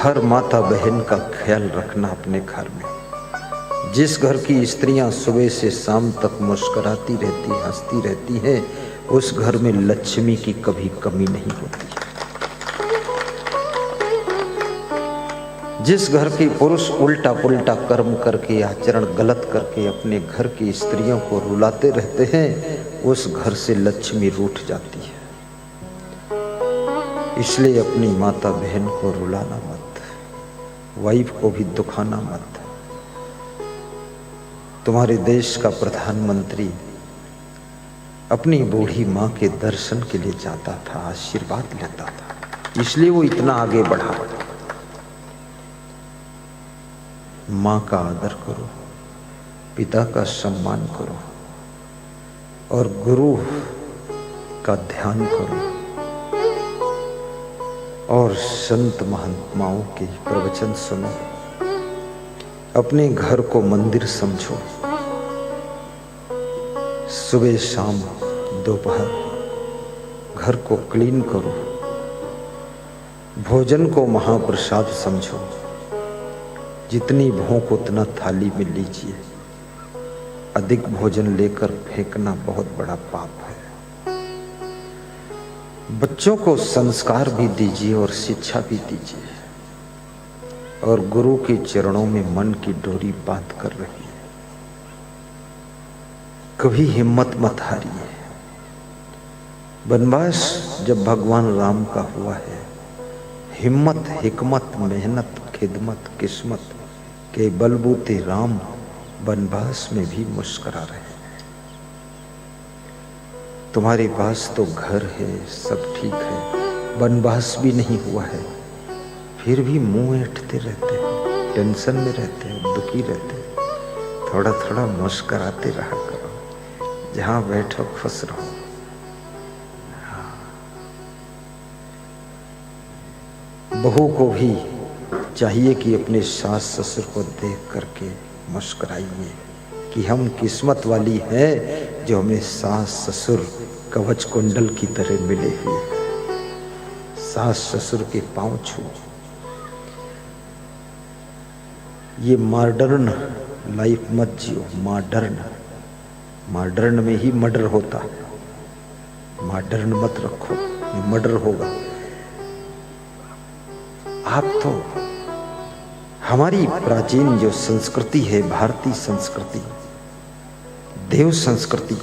हर माता बहन का ख्याल रखना अपने घर में। जिस घर की स्त्रियां सुबह से शाम तक मुस्कुराती रहती, हंसती रहती हैं, उस घर में लक्ष्मी की कभी कमी नहीं होती। जिस घर के पुरुष उल्टा पुल्टा कर्म करके, आचरण गलत करके अपने घर की स्त्रियों को रुलाते रहते हैं, उस घर से लक्ष्मी रूठ जाती है। इसलिए अपनी माता बहन को रुलाना मत, वाइफ को भी दुखाना मत। तुम्हारे देश का प्रधानमंत्री अपनी बूढ़ी माँ के दर्शन के लिए जाता था, आशीर्वाद लेता था, इसलिए वो इतना आगे बढ़ा। माँ का आदर करो, पिता का सम्मान करो और गुरु का ध्यान करो और संत महात्माओं के प्रवचन सुनो। अपने घर को मंदिर समझो। सुबह शाम दोपहर घर को क्लीन करो। भोजन को महाप्रसाद समझो। जितनी भूख उतना थाली में लीजिए। अधिक भोजन लेकर फेंकना बहुत बड़ा पाप है। बच्चों को संस्कार भी दीजिए और शिक्षा भी दीजिए। और गुरु के चरणों में मन की डोरी बांध कर रहिए। कभी हिम्मत मत हारिए। वनवास जब भगवान राम का हुआ है, हिम्मत, हिकमत, मेहनत, खिदमत, किस्मत के बलबूते राम वनवास में भी मुस्कुरा रहे हैं। तुम्हारे पास तो घर है, सब ठीक है, वनवास भी नहीं हुआ है, फिर भी मुंह ऐंठते रहते हैं, टेंशन में रहते हैं, दुखी रहते हैं। थोड़ा थोड़ा मुस्कुराते रहा करो, जहां बैठो खुश रहो। बहू को भी चाहिए कि अपने सास ससुर को देख करके मुस्कुराइए कि हम किस्मत वाली है जो हमें सास ससुर कवच कुंडल की तरह मिले हुए। सास ससुर के पांव छू। ये मॉडर्न लाइफ मत जियो। मॉडर्न में ही मर्डर होता है। मॉडर्न मत रखो, ये मर्डर होगा। आप तो हमारी प्राचीन जो संस्कृति है, भारतीय संस्कृति, देव संस्कृति,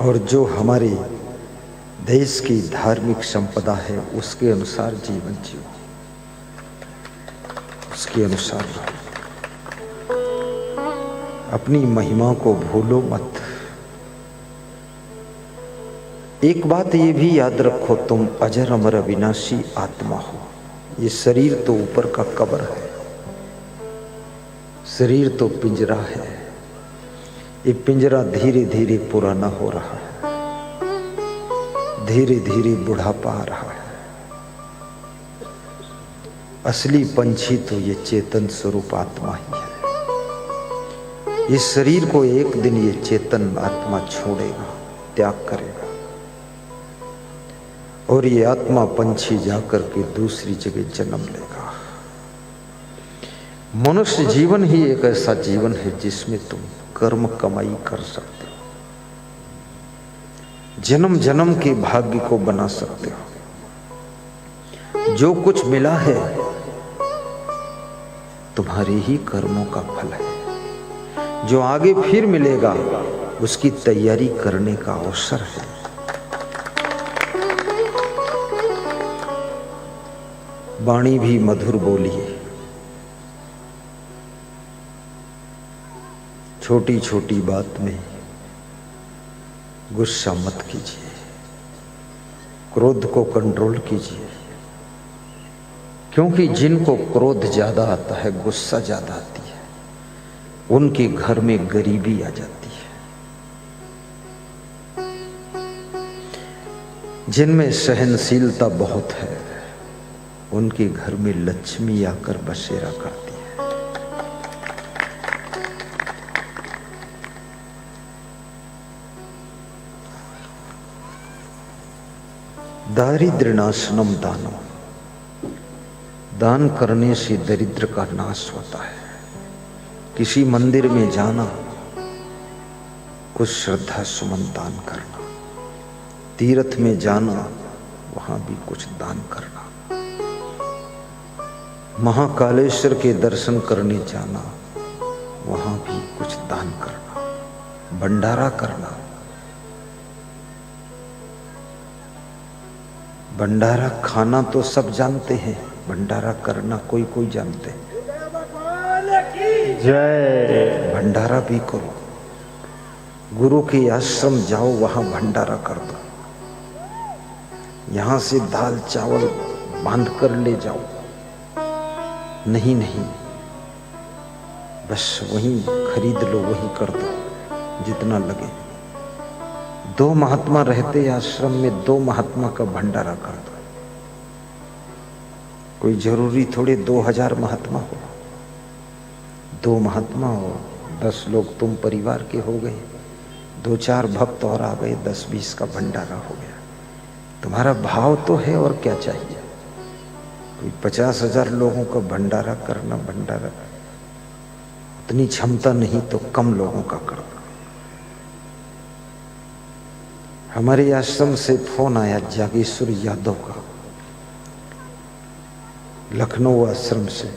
और जो हमारे देश की धार्मिक संपदा है, उसके अनुसार जीवन जियो, उसके अनुसार अपनी महिमा को भूलो मत। एक बात ये भी याद रखो, तुम अजर अमर अविनाशी आत्मा हो। ये शरीर तो ऊपर का कब्र है, शरीर तो पिंजरा है। ये पिंजरा धीरे धीरे पुराना हो रहा है, धीरे धीरे बुढ़ापा आ रहा है। असली पंछी तो ये चेतन स्वरूप आत्मा ही है। इस शरीर को एक दिन ये चेतन आत्मा छोड़ेगा, त्याग करेगा, और ये आत्मा पंछी जाकर के दूसरी जगह जन्म लेगा। मनुष्य जीवन ही एक ऐसा जीवन है जिसमें तुम कर्म कमाई कर सकते हो, जन्म जन्म के भाग्य को बना सकते हो। जो कुछ मिला है तुम्हारे ही कर्मों का फल है। जो आगे फिर मिलेगा उसकी तैयारी करने का अवसर है। वाणी भी मधुर बोलिए। छोटी छोटी बात में गुस्सा मत कीजिए, क्रोध को कंट्रोल कीजिए, क्योंकि जिनको क्रोध ज्यादा आता है, गुस्सा ज्यादा आती है, उनके घर में गरीबी आ जाती है। जिनमें सहनशीलता बहुत है, उनके घर में लक्ष्मी आकर बसेरा करती है। दारिद्र्यनाशनम दानम, दान करने से दरिद्र का नाश होता है। किसी मंदिर में जाना, कुछ श्रद्धा सुमन दान करना, तीर्थ में जाना, वहां भी कुछ दान करना, महाकालेश्वर के दर्शन करने जाना, वहां भी कुछ दान करना, भंडारा करना। भंडारा खाना तो सब जानते हैं, भंडारा करना कोई कोई जानते हैं। जय। भंडारा भी करो। गुरु के आश्रम जाओ, वहां भंडारा कर दो। यहां से दाल चावल बांध कर ले जाओ, नहीं नहीं, बस वहीं खरीद लो, वहीं कर दो जितना लगे। 2 महात्मा रहते आश्रम में, 2 महात्मा का भंडारा कर दो। कोई जरूरी थोड़े 2000 महात्मा हो। 2 महात्मा हो, 10 लोग तुम परिवार के हो गए, 2-4 भक्त और आ गए, 10-20 का भंडारा हो गया। तुम्हारा भाव तो है, और क्या चाहिए। कोई 50,000 लोगों का भंडारा करना, भंडारा उतनी क्षमता नहीं तो कम लोगों का करना। हमारे आश्रम से फोन आया जागेश्वर यादव का, लखनऊ आश्रम से,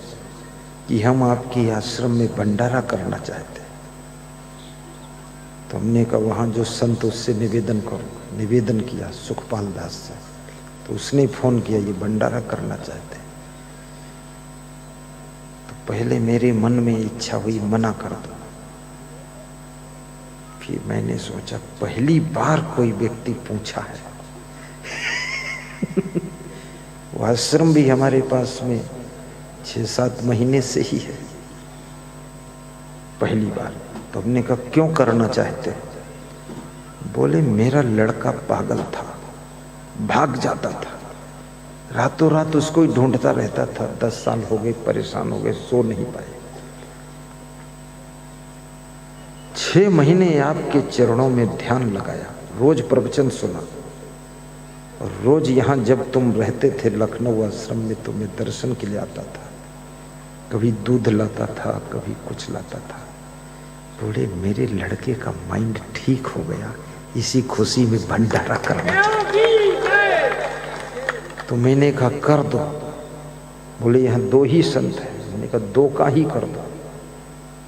कि हम आपके आश्रम में भंडारा करना चाहते हैं। तो हमने कहा वहाँ जो संत उससे निवेदन करो। निवेदन किया सुखपाल दास से, तो उसने फोन किया ये भंडारा करना चाहते हैं। तो पहले मेरे मन में इच्छा हुई मना कर दो, फिर मैंने सोचा पहली बार कोई व्यक्ति पूछा है। वो आश्रम भी हमारे पास में 6-7 महीने से ही है, पहली बार। तो हमने कहा क्यों करना चाहते? बोले मेरा लड़का पागल था, भाग जाता था, रातों रात उसको ही ढूंढता रहता था। 10 साल हो गए, परेशान हो गए, सो नहीं पाए। 6 महीने आपके चरणों में ध्यान लगाया, रोज प्रवचन सुना, और रोज यहां जब तुम रहते थे लखनऊ आश्रम में, तो मैं दर्शन के लिए आता था। कभी दूध लाता था, कभी कुछ लाता था। बोले मेरे लड़के का माइंड ठीक हो गया, इसी खुशी में भंडारा करना चाहिए। तो मैंने कहा कर दो। बोले यहाँ 2 ही संत हैं। मैंने कहा 2 का ही कर दो।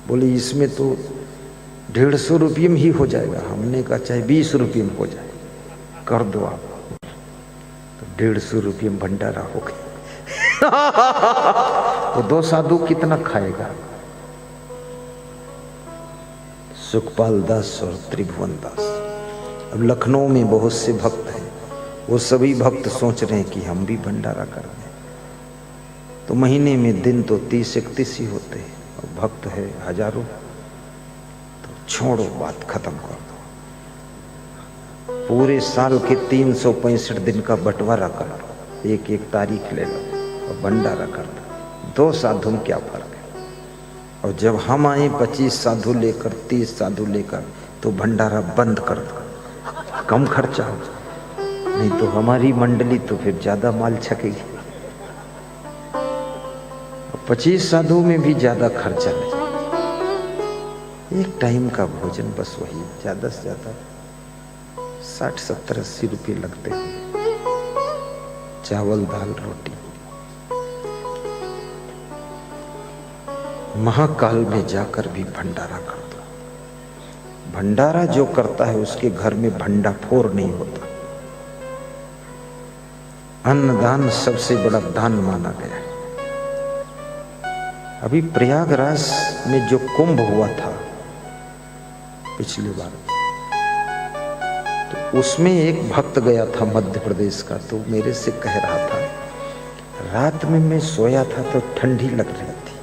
बोले इसमें तो 150 रुपये में ही हो जाएगा। हमने कहा चाहे 20 रुपये में हो जाए, कर दो आप। तो 150 रुपये में भंडारा हो गया। तो 2 साधु कितना खाएगा? सुखपाल दास और त्रिभुवन दास। अब लखनऊ में बहुत से भक्त हैं, वो सभी भक्त सोच रहे हैं कि हम भी भंडारा कर दें। तो महीने में दिन तो 30-31 ही होते हैं, और भक्त है हजारों। तो छोड़ो, बात खत्म कर दो। पूरे साल के 365 दिन का बंटवारा कर लो, एक तारीख ले लो और भंडारा कर दो। 2 साधु में क्या फर्क है? और जब हम आए 25 साधु लेकर, 30 साधु लेकर, तो भंडारा बंद कर दो, कम खर्चा हो। नहीं तो हमारी मंडली तो फिर ज्यादा माल छकेगी। 25 साधु में भी ज्यादा खर्चा नहीं, एक टाइम का भोजन बस, वही ज्यादा से ज्यादा 60, 70, 80 रुपये लगते हैं। चावल दाल रोटी। महाकाल में जाकर भी भंडारा कर दो। भंडारा जो करता है उसके घर में भंडाफोर नहीं होता। अन्नदान सबसे बड़ा दान माना गया है। अभी प्रयागराज में जो कुंभ हुआ था पिछली बार, तो उसमें एक भक्त गया था मध्य प्रदेश का। तो मेरे से कह रहा था रात में मैं सोया था तो ठंडी लग रही थी,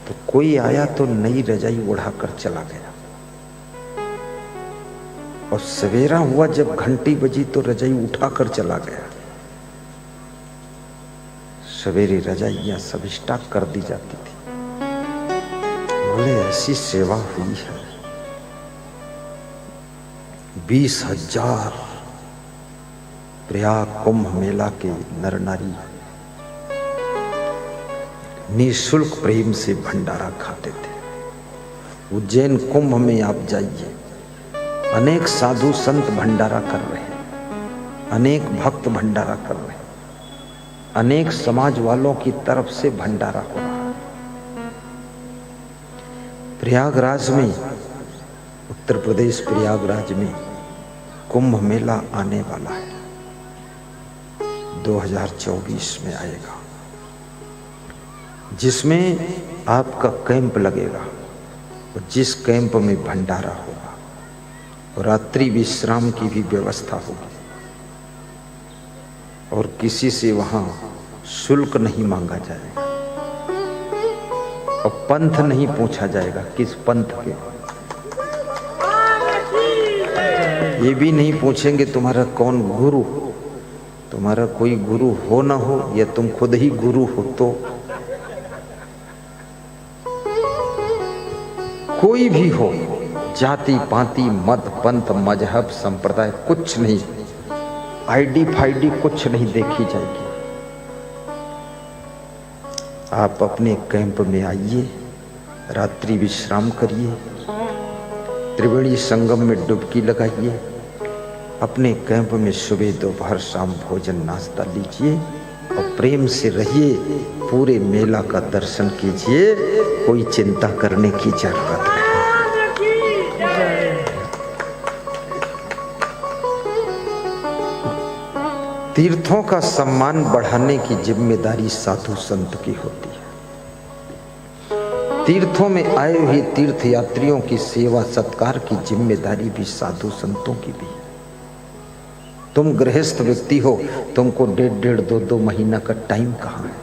तो कोई आया तो नई रजाई उड़ाकर चला गया, और सवेरा हुआ जब घंटी बजी तो रजाई उठाकर चला गया। सवेरे रजाइयां सब स्टॉक कर दी जाती थी। बोले ऐसी सेवा हुई है। 20,000 प्रयाग कुंभ मेला के नर नारी निःशुल्क प्रेम से भंडारा खाते थे। उज्जैन कुंभ में आप जाइए, अनेक साधु संत भंडारा कर रहे हैं, अनेक भक्त भंडारा कर रहे हैं, अनेक समाज वालों की तरफ से भंडारा हो रहा है। प्रयागराज में, उत्तर प्रदेश प्रयागराज में कुंभ मेला आने वाला है, 2024 में आएगा, जिसमें आपका कैंप लगेगा और जिस कैंप में भंडारा होगा और रात्रि विश्राम की भी व्यवस्था होगी और किसी से वहां शुल्क नहीं मांगा जाएगा और पंथ नहीं पूछा जाएगा किस पंथ के, ये भी नहीं पूछेंगे तुम्हारा कौन गुरु, तुम्हारा कोई गुरु हो ना हो या तुम खुद ही गुरु हो, तो कोई भी हो, जाति पाति मत पंथ मजहब संप्रदाय कुछ नहीं, आईडी फाईडी कुछ नहीं देखी जाएगी। आप अपने कैंप में आइए, रात्रि विश्राम करिए, त्रिवेणी संगम में डुबकी लगाइए, अपने कैंप में सुबह दोपहर शाम भोजन नाश्ता लीजिए और प्रेम से रहिए, पूरे मेला का दर्शन कीजिए, कोई चिंता करने की जरूरत नहीं। तीर्थों का सम्मान बढ़ाने की जिम्मेदारी साधु संत की होती है। तीर्थों में आए हुए तीर्थ यात्रियों की सेवा सत्कार की जिम्मेदारी भी साधु संतों की भी है। तुम गृहस्थ व्यक्ति हो, तुमको 1.5 2 महीना का टाइम कहाँ है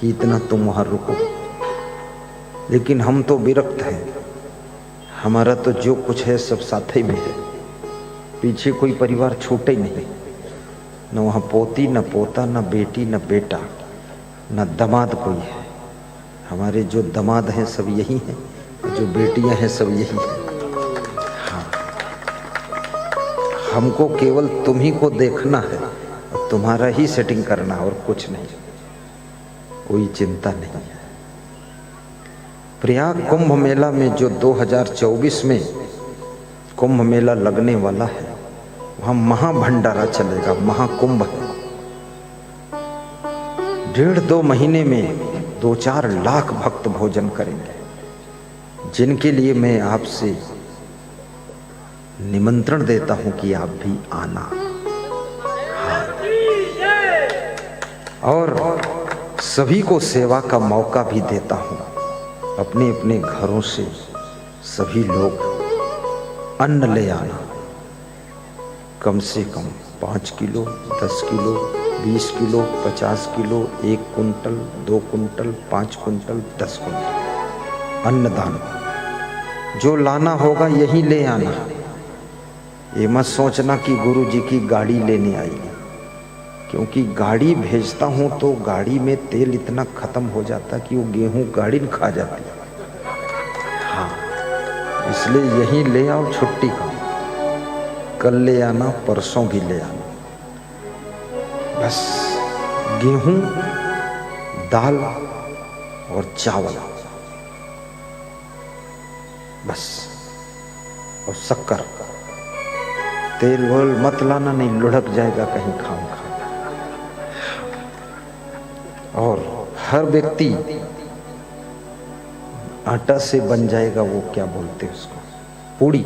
कि इतना तुम वहां रुको, लेकिन हम तो विरक्त हैं, हमारा तो जो कुछ है सब साथ ही में है, पीछे कोई परिवार छूटे ही नहीं, न वहाँ पोती न पोता न बेटी न बेटा न दामाद कोई है। हमारे जो दामाद हैं सब यही हैं, जो बेटियां हैं सब यही हैं। हाँ, हमको केवल तुम ही को देखना है और तुम्हारा ही सेटिंग करना और कुछ नहीं, कोई चिंता नहीं है। प्रयाग कुंभ मेला में जो 2024 में कुंभ मेला लगने वाला है, वहां महाभंडारा चलेगा, महाकुंभ है। 1.5-2 महीने में 2-4 लाख भक्त भोजन करेंगे, जिनके लिए मैं आपसे निमंत्रण देता हूं कि आप भी आना। हाँ। और सभी को सेवा का मौका भी देता हूं। अपने अपने घरों से सभी लोग अन्न ले आना, कम से कम 5 kilo 10 kilo 20 kilo 50 kilo 1 quintal 2 quintal 5 quintal 10 quintal अन्नदान जो लाना होगा यही ले आना। ये मत सोचना कि गुरु जी की गाड़ी लेने आई, क्योंकि गाड़ी भेजता हूं तो गाड़ी में तेल इतना खत्म हो जाता कि वो गेहूं गाड़ी में खा जाती है। हाँ, इसलिए यही ले आओ, छुट्टी का कल ले आना, परसों भी ले आना। बस गेहूं दाल और चावल, बस, और शक्कर, तेल वोल मत लाना, नहीं लुढ़क जाएगा कहीं खाम खा। और हर व्यक्ति आटा से बन जाएगा, वो क्या बोलते हैं उसको, पूड़ी।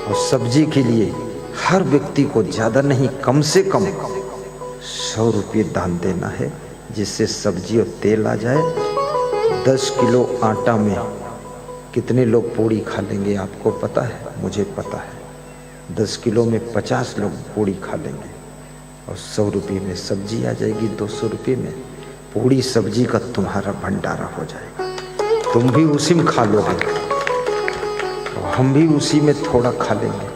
और सब्जी के लिए हर व्यक्ति को ज्यादा नहीं, कम से कम 100 रुपये दान देना है, जिससे सब्जी और तेल आ जाए। 10 किलो आटा में कितने लोग पूड़ी खा लेंगे आपको पता है, मुझे पता है। 10 किलो में 50 लोग पूड़ी खा लेंगे और 100 रुपये में सब्जी आ जाएगी। 200 रुपये में पूड़ी सब्जी का तुम्हारा भंडारा हो जाएगा। तुम भी उसी में खा लोगे और हम भी उसी में थोड़ा खा लेंगे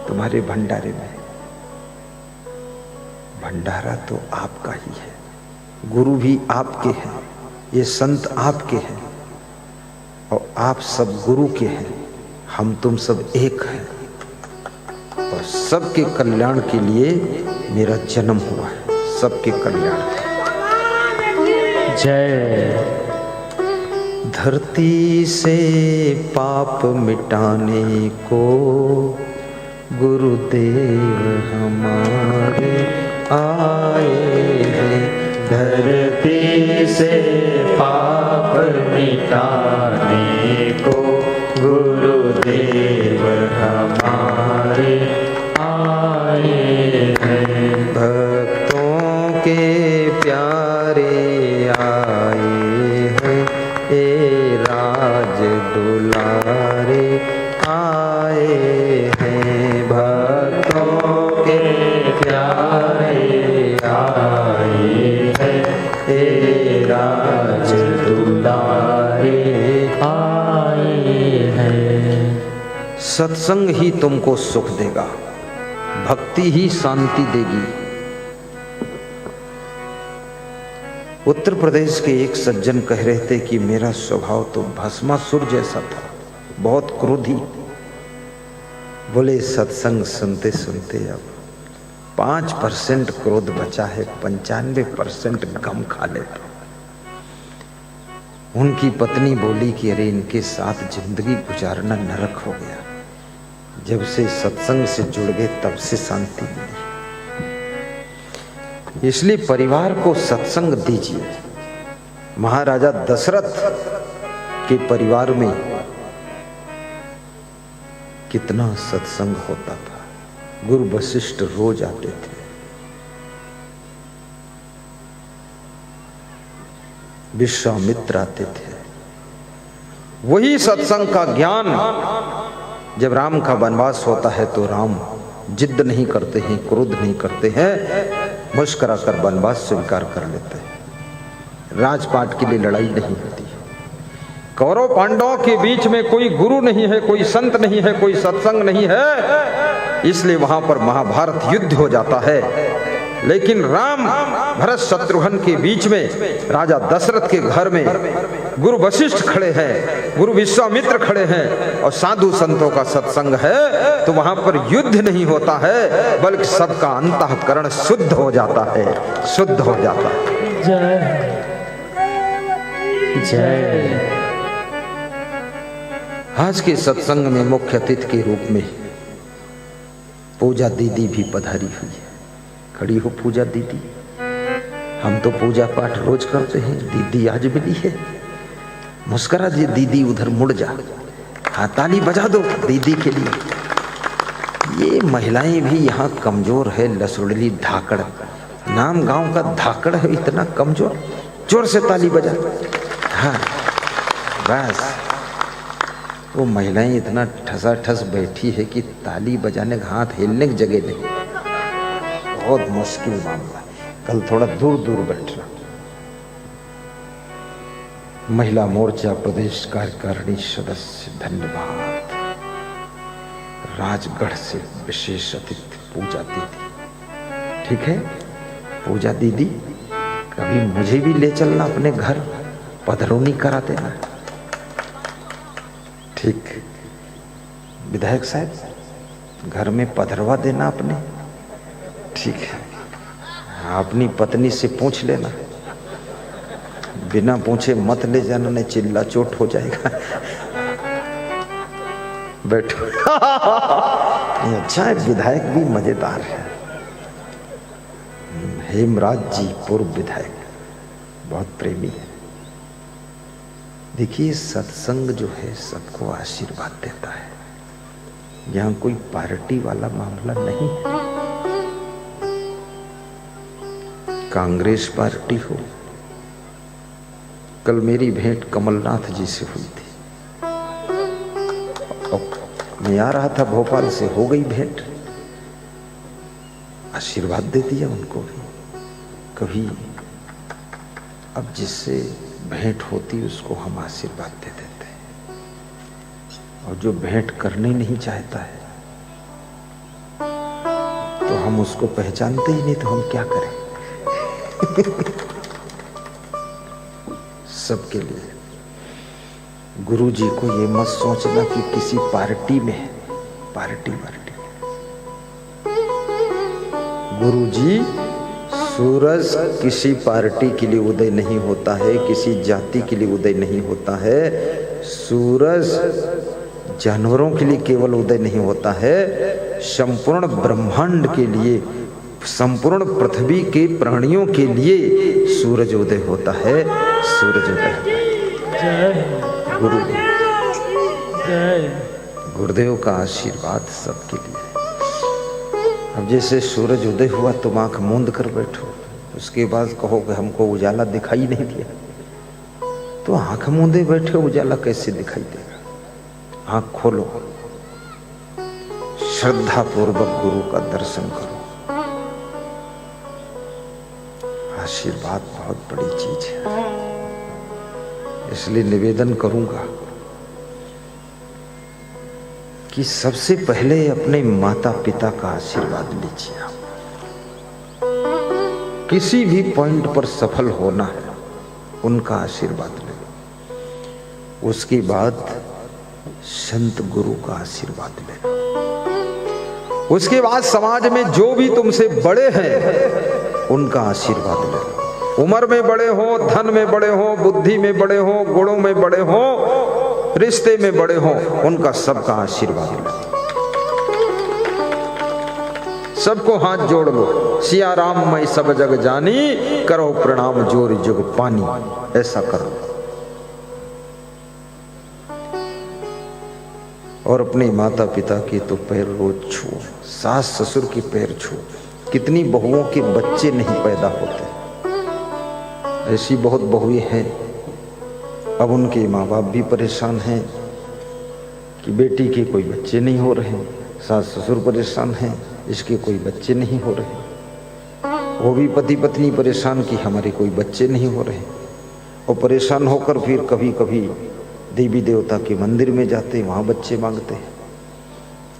तुम्हारे भंडारे में। भंडारा तो आपका ही है, गुरु भी आपके हैं, ये संत आपके हैं और आप सब गुरु के हैं। हम तुम सब एक हैं और सबके कल्याण के लिए मेरा जन्म हुआ है, सबके कल्याण। जय। धरती से पाप मिटाने को गुरुदेव हमारे आए हैं। धरती से पाप मिटाने को गुरुदेव हमारे आए हैं। भक्तों के प्यारे आए हैं, ए राज दुलारे आए हैं। भक्तों के प्यारे आए हैं, ए राज दुलारे आए हैं। सत्संग ही तुमको सुख देगा, भक्ति ही शांति देगी। उत्तर प्रदेश के एक सज्जन कह रहे थे कि मेरा स्वभाव तो भस्मासुर जैसा था, बहुत क्रोधी। बोले सत्संग सुनते सुनते अब 5% क्रोध बचा है, 95% गम खा लेता। उनकी पत्नी बोली कि अरे इनके साथ जिंदगी गुजारना नरक हो गया। जब से सत्संग से जुड़ गए तब से शांति मिली। इसलिए परिवार को सत्संग दीजिए। महाराजा दशरथ के परिवार में कितना सत्संग होता था। गुरु वशिष्ठ रोज आते थे। विश्वामित्र आते थे। वही सत्संग का ज्ञान जब राम का वनवास होता है तो राम जिद नहीं करते हैं, क्रोध नहीं करते हैं, मुस्कुरा कर वनवास स्वीकार कर लेते हैं। राजपाट के लिए लड़ाई नहीं होती है। कौरव पांडवों के बीच में कोई गुरु नहीं है, कोई संत नहीं है, कोई सत्संग नहीं है, इसलिए वहां पर महाभारत युद्ध हो जाता है। लेकिन राम भरत शत्रुघ्न के बीच में राजा दशरथ के घर में गुरु वशिष्ठ खड़े हैं, गुरु विश्वामित्र खड़े हैं और साधु संतों का सत्संग है, तो वहां पर युद्ध नहीं होता है, बल्कि सबका अंतःकरण शुद्ध हो जाता है, शुद्ध हो जाता है। जय जय। आज के सत्संग में मुख्य अतिथि के रूप में पूजा दीदी भी पधारी हुई है। खड़ी हो पूजा दीदी। हम तो पूजा पाठ रोज करते हैं, दीदी आज मिली है। मुस्कुरा जी दीदी, उधर मुड़ जा। हाँ, ताली बजा दो दीदी के लिए। ये महिलाएं भी यहाँ कमजोर है, लसुड़ली धाकड़। नाम गांव का धाकड़ है, इतना कमजोर। जोर से ताली बजा। हाँ बस। वो महिलाएं इतना ठसाठस बैठी है कि ताली बजाने का, हाथ हिलने की जगह नहीं। बहुत मुश्किल मामला। कल थोड़ा दूर दूर बैठना। महिला मोर्चा प्रदेश कार्यकारिणी सदस्य धन्यवाद। राजगढ़ से विशेष अतिथि पूजा दीदी। ठीक है पूजा दीदी, कभी मुझे भी ले चलना अपने घर, पधरौनी करा देना। ठीक। विधायक साहब घर में पधरवा देना अपने। ठीक है। अपनी पत्नी से पूछ लेना, बिना पूछे मत ले जाना, नहीं चिल्ला चोट हो जाएगा। बैठो। अच्छा है, विधायक भी मजेदार है। हेमराज जी पूर्व विधायक, बहुत प्रेमी है। देखिए सत्संग जो है सबको आशीर्वाद देता है। यहाँ कोई पार्टी वाला मामला नहीं है। कांग्रेस पार्टी हो। कल मेरी भेंट कमलनाथ जी से हुई थी। मैं आ रहा था भोपाल से, हो गई भेंट, आशीर्वाद दे दिया उनको भी। कभी अब जिससे भेंट होती उसको हम आशीर्वाद दे देते हैं, और जो भेंट करने नहीं चाहता है तो हम उसको पहचानते ही नहीं, तो हम क्या करें। सबके लिए गुरु जी को ये मत सोचना कि किसी पार्टी में है, पार्टी। गुरु जी सूरज किसी पार्टी के लिए उदय नहीं होता है, किसी जाति के लिए उदय नहीं होता है। सूरज जानवरों के लिए केवल उदय नहीं होता है, संपूर्ण ब्रह्मांड के लिए, संपूर्ण पृथ्वी के प्राणियों के लिए सूरज उदय होता है। सूरज उदय होता है। गुरु गुरुदेव का आशीर्वाद सबके लिए। अब जैसे सूरज उदय हुआ तुम आंख मूंद कर बैठो, उसके बाद कहो कि हमको उजाला दिखाई नहीं दिया, तो आंख मूंदे बैठे उजाला कैसे दिखाई देगा? आंख खोलो, श्रद्धा पूर्वक गुरु का दर्शन करो। आशीर्वाद बहुत बड़ी चीज है, इसलिए निवेदन करूंगा कि सबसे पहले अपने माता पिता का आशीर्वाद लीजिए। आप किसी भी पॉइंट पर सफल होना है, उनका आशीर्वाद लेना। उसके बाद संत गुरु का आशीर्वाद लेना। उसके बाद समाज में जो भी तुमसे बड़े हैं उनका आशीर्वाद लेना। उम्र में बड़े हो, धन में बड़े हो, बुद्धि में बड़े हो, गुणों में बड़े हो, रिश्ते में बड़े हो, उनका सबका आशीर्वाद लो। सबको हाथ जोड़ लो। सिया राम मैं सब जग जानी, करो प्रणाम जोर जुग पानी। ऐसा करो और अपने माता पिता के तो पैर रोज छुओ, सास ससुर के पैर छुओ। कितनी बहुओं के बच्चे नहीं पैदा होते, ऐसी बहुत बहुएं हैं। अब उनके माँ बाप भी परेशान हैं कि बेटी के कोई बच्चे नहीं हो रहे, सास ससुर परेशान हैं इसके कोई बच्चे नहीं हो रहे, वो भी पति पत्नी परेशान कि हमारे कोई बच्चे नहीं हो रहे। और परेशान होकर फिर कभी कभी देवी देवता के मंदिर में जाते, वहाँ बच्चे मांगते हैं।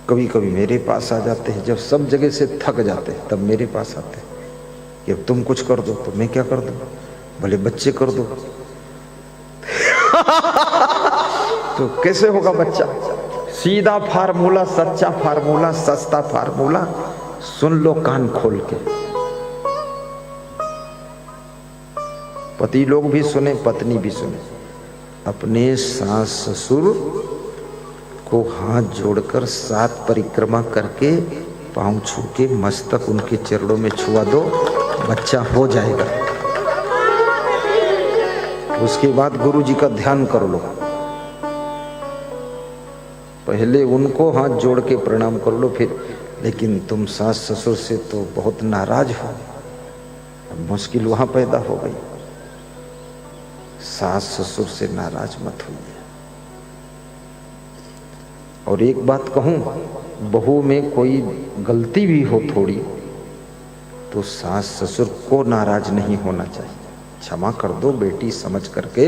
कभी कभी मेरे पास आ जाते हैं, जब सब जगह से थक जाते हैं तब मेरे पास आते हैं कि अब तुम कुछ कर दो। तो मैं क्या कर दूँ? भले बच्चे कर दो। तो कैसे होगा बच्चा? सीधा फार्मूला, सच्चा फार्मूला, सस्ता फार्मूला, सुन लो कान खोल के। पति लोग भी सुने, पत्नी भी सुने। अपने सास ससुर को हाथ जोड़कर 7 परिक्रमा करके पांव छू के मस्तक उनके चरणों में छुआ दो, बच्चा हो जाएगा। उसके बाद गुरु जी का ध्यान कर लो। पहले उनको हाथ जोड़ के प्रणाम कर लो फिर। लेकिन तुम सास ससुर से तो बहुत नाराज हो, अब मुश्किल वहां पैदा हो गई। सास ससुर से नाराज मत होइए। और एक बात कहूं, बहू में कोई गलती भी हो थोड़ी, तो सास ससुर को नाराज नहीं होना चाहिए। क्षमा कर दो बेटी समझ करके।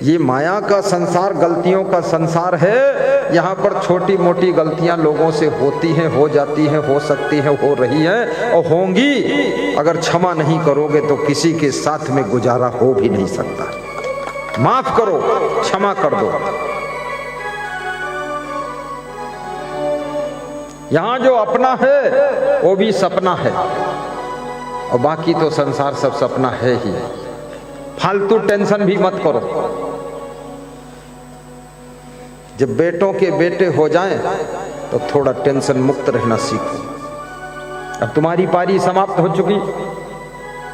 ये माया का संसार गलतियों का संसार है। यहाँ पर छोटी मोटी गलतियां लोगों से होती हैं, हो जाती हैं, हो सकती हैं, हो रही हैं और होंगी। अगर क्षमा नहीं करोगे तो किसी के साथ में गुजारा हो भी नहीं सकता। माफ करो, क्षमा कर दो। यहाँ जो अपना है वो भी सपना है और बाकी तो संसार सब सपना है ही। फालतू टेंशन भी मत करो। जब बेटों के बेटे हो जाएं तो थोड़ा टेंशन मुक्त रहना सीखो। अब तुम्हारी पारी समाप्त हो चुकी,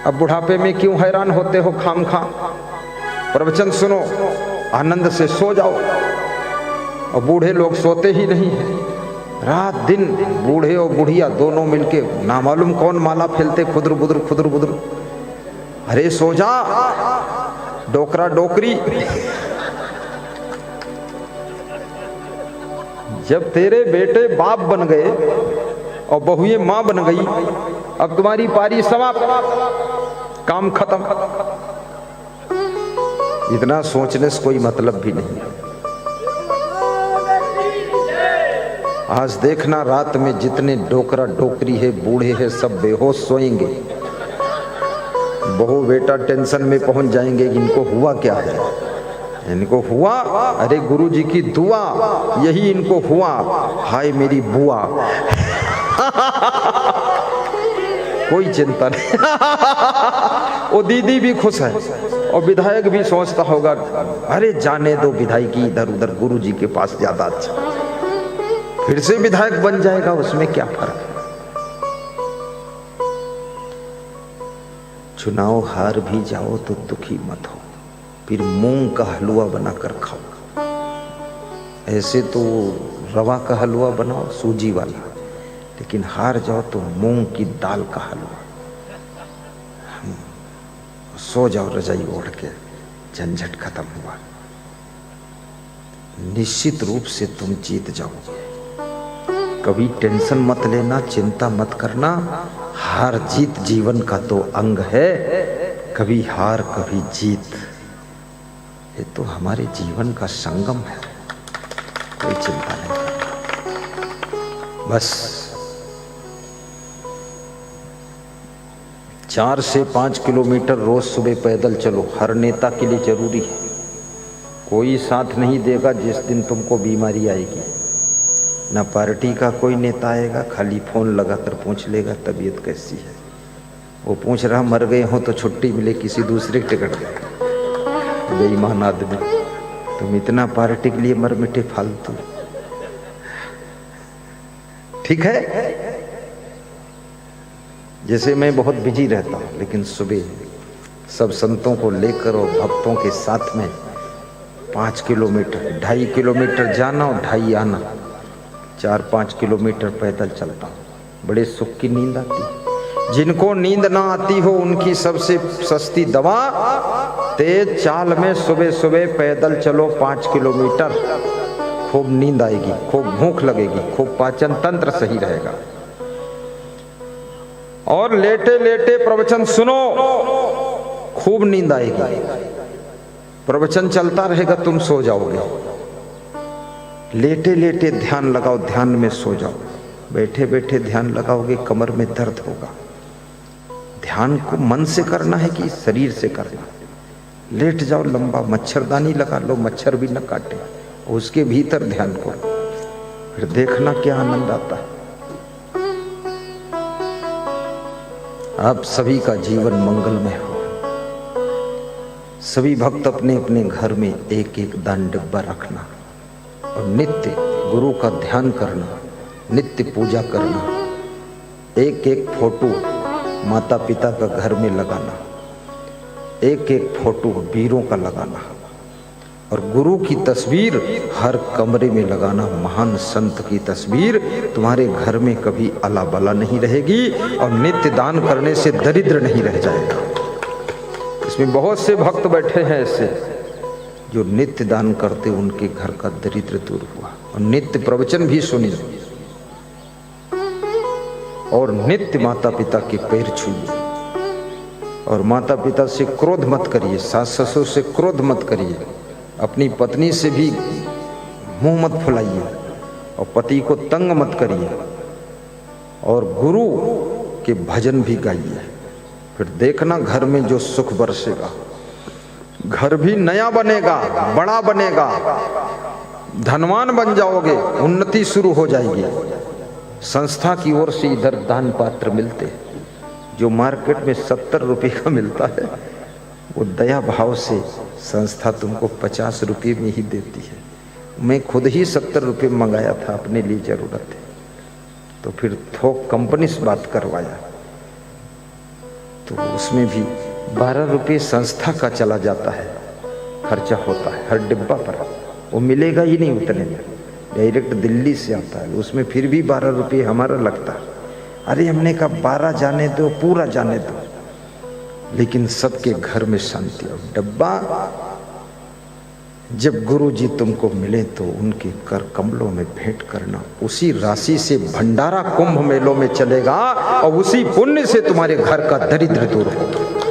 अब बुढ़ापे में क्यों हैरान होते हो खामखा? प्रवचन सुनो, आनंद से सो जाओ। और बूढ़े लोग सोते ही नहीं है, रात दिन बूढ़े और बुढ़िया दोनों मिलके ना मालूम कौन माला फैलते, खुदर बुदर खुदर बुदर। अरे सो जा, डोकरा डोकरी। जब तेरे बेटे बाप बन गए और बहुएं मां बन गई, अब तुम्हारी पारी समाप्त, काम खत्म। इतना सोचने से कोई मतलब भी नहीं है। आज देखना रात में जितने डोकरा डोकरी है, बूढ़े हैं, सब बेहोश सोएंगे। बहू बेटा टेंशन में पहुंच जाएंगे, इनको हुआ क्या है, इनको हुआ, अरे गुरु जी की दुआ, यही इनको हुआ, हाय मेरी बुआ। कोई चिंता नहीं। वो दीदी भी खुश है और विधायक भी सोचता होगा अरे जाने दो विधायकी इधर उधर, गुरु जी के पास ज्यादा अच्छा, फिर से विधायक बन जाएगा, उसमें क्या फर्क है। चुनाव हार भी जाओ तो दुखी मत हो, फिर मूंग का हलवा बनाकर खाओ। ऐसे तो रवा का हलवा बनाओ सूजी वाला, लेकिन हार जाओ तो मूंग की दाल का हलवा। सो जाओ रजाई ओढ़ के, झंझट खत्म हुआ। निश्चित रूप से तुम जीत जाओगे। कभी टेंशन मत लेना, चिंता मत करना। हार जीत जीवन का तो अंग है, कभी हार कभी जीत, ये तो हमारे जीवन का संगम है। कोई चिंता नहीं, बस 4 से 5 किलोमीटर रोज सुबह पैदल चलो। हर नेता के लिए जरूरी है। कोई साथ नहीं देगा जिस दिन तुमको बीमारी आएगी। ना पार्टी का कोई नेता आएगा, खाली फोन लगाकर पूछ लेगा तबीयत कैसी है। वो पूछ रहा मर गए हो तो छुट्टी मिले किसी दूसरे टिकट पे। बेईमान आदमी, तुम इतना पार्टी के लिए मर मिटे फालतू। ठीक है, जैसे मैं बहुत बिजी रहता हूँ, लेकिन सुबह सब संतों को लेकर और भक्तों के साथ में 5 किलोमीटर 2.5 किलोमीटर जाना और 2.5 आना, 4-5 किलोमीटर पैदल चलता हूँ। बड़े सुख की नींद आती। जिनको नींद ना आती हो उनकी सबसे सस्ती दवा, तेज चाल में सुबह सुबह पैदल चलो 5 किलोमीटर। खूब नींद आएगी, खूब भूख लगेगी, खूब पाचन तंत्र सही रहेगा। और लेटे लेटे प्रवचन सुनो, खूब नींद आएगी। प्रवचन चलता रहेगा, तुम सो जाओगे। लेटे लेटे ध्यान लगाओ, ध्यान में सो जाओ। बैठे बैठे ध्यान लगाओगे, कमर में दर्द होगा। ध्यान को मन से करना है कि शरीर से करना। लेट जाओ, लंबा मच्छरदानी लगा लो, मच्छर भी न काटे, उसके भीतर ध्यान करो, फिर देखना क्या आनंद आता है। आप सभी का जीवन मंगलमय हो। सभी भक्त अपने अपने घर में एक एक दान डिब्बा रखना और नित्य गुरु का ध्यान करना, नित्य पूजा करना। एक एक फोटो माता पिता का घर में लगाना, एक एक फोटो वीरों का लगाना और गुरु की तस्वीर हर कमरे में लगाना। महान संत की तस्वीर तुम्हारे घर में कभी अला बला नहीं रहेगी और नित्य दान करने से दरिद्र नहीं रह जाएगा। इसमें बहुत से भक्त बैठे हैं ऐसे जो नित्य दान करते, उनके घर का दरिद्र दूर हुआ। और नित्य प्रवचन भी सुनिए और नित्य माता पिता के पैर छूइए। और माता पिता से क्रोध मत करिए, सास ससुर से क्रोध मत करिए, अपनी पत्नी से भी मुंह मत फुलाइए और पति को तंग मत करिए। और गुरु के भजन भी गाइए, फिर देखना घर में जो सुख बरसेगा। घर भी नया बनेगा, बड़ा बनेगा, धनवान बन जाओगे, उन्नति शुरू हो जाएगी। संस्था की ओर से इधर दान पात्र मिलते, जो मार्केट में 70 रुपये का मिलता है, वो दया भाव से संस्था तुमको 50 रुपये में ही देती है। मैं खुद ही 70 रुपये मंगाया था, अपने लिए जरूरत है, तो फिर थोक कंपनी से बात करवाया, तो उसमें भी 12 रुपये संस्था का चला जाता है, खर्चा होता है हर डिब्बा पर। वो मिलेगा ही नहीं उतने में, डायरेक्ट दिल्ली से आता है, उसमें फिर भी 12 रुपये हमारा लगता है। अरे हमने कहा 12 जाने दो, पूरा जाने दो, लेकिन सबके घर में शांति। और डब्बा जब गुरु जी तुमको मिले तो उनके कर कमलों में भेंट करना। उसी राशि से भंडारा कुंभ मेलों में चलेगा और उसी पुण्य से तुम्हारे घर का दरिद्र दूर होगा।